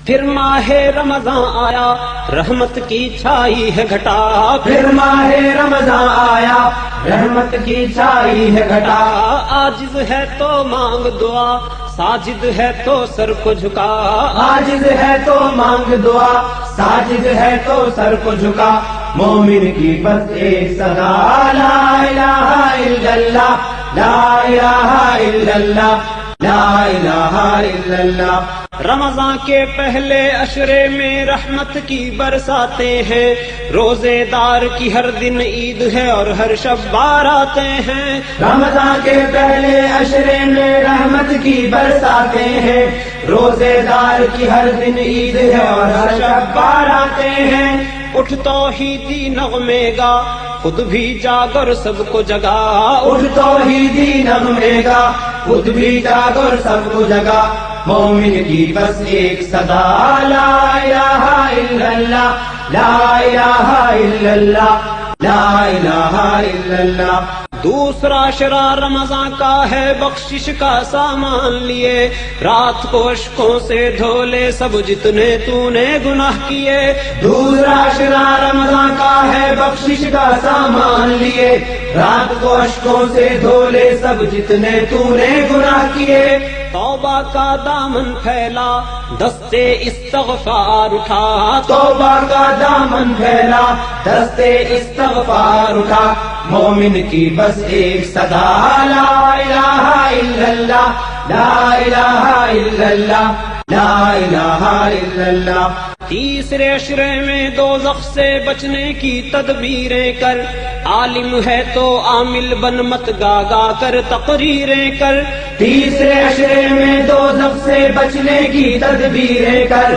پھر ماہ رمضان آیا رحمت کی چھائی ہے گھٹا، پھر ماہ رمضان آیا رحمت کی چھائی ہے گھٹا، عاجز ہے تو مانگ دعا، ساجد ہے تو سر کو جھکا، عاجز ہے تو مانگ دعا، ساجد ہے تو سر کو جھکا، مومن کی بس ایک صدا، لا الہ الا اللہ، لا الہ الا اللہ، لا الہ الا اللہ۔ رمضان کے پہلے عشرے میں رحمت کی برساتیں ہیں، روزے دار کی ہر دن عید ہے اور ہر شب باراتیں ہیں، رمضان کے پہلے عشرے میں رحمت کی برساتیں ہیں، روزے دار کی ہر دن عید ہے اور ہر شب باراتیں ہیں، اٹھ توحیدی نغمے گا خود بھی جاگ اور سب کو جگا، اٹھ توحیدی نغمے گا خود بھی جاگ اور سب کو جگا، مومن کی بس ایک صدا، لا الہ الا اللہ، لا الہ الا اللہ، لا الہ الا اللہ۔ دوسرا عشرہ رمضان کا ہے بخشش کا سامان لیے، رات کو اشکوں سے دھو لے سب جتنے تو نے گناہ کیے، دوسرا عشرہ رمضان کا ہے بخشش کا سامان لیے، رات کو اشکوں سے دھو لے سب جتنے تو نے گناہ کیے، توبہ کا دامن پھیلا دستے استغفار اٹھا، توبہ کا دامن پھیلا دستے استغفار اٹھا، مومن کی بس ایک صدا، لا الہ الا اللہ، لا الہ الا اللہ، لا الہ الا اللہ۔ تیسرے عشرے میں دوزخ سے بچنے کی تدبیریں کر، عالم ہے تو عامل بن مت گا گا کر تقریریں کر، تیسرے عشرے میں دوزخ سے بچنے کی تدبیریں کر،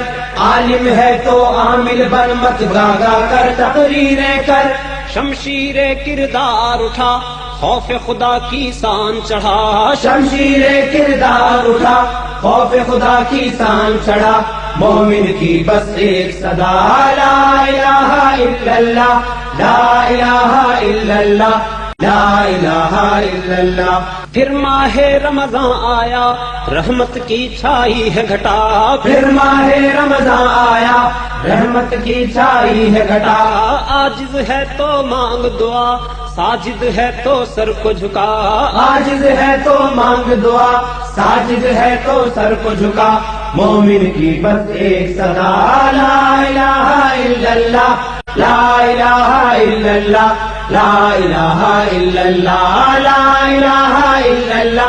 عالم ہے تو عامل بن مت گا گا کر تقریریں کر، شمشیر کردار اٹھا خوف خدا کی سان چڑھا، شمشیر کردار اٹھا خوف خدا کی سان چڑھا، مومن کی بس ایک صدا، لا الہ الا اللہ، لا الہ الا اللہ، لا الہ الا اللہ۔ پھر ماہ رمضان آیا رحمت کی چھائی ہے گھٹا، پھر ماہ رمضان آیا رحمت کی چھائی ہے گھٹا، عاجز ہے تو مانگ دعا، ساجد ہے تو سر کو جھکا، عاجز ہے تو مانگ دعا، ساجد ہے تو سر کو جھکا، مومن کی بس ایک صدا، لا الہ الا اللہ، لا الہ الا اللہ، لا الہ الا اللہ، لا الہ الا اللہ۔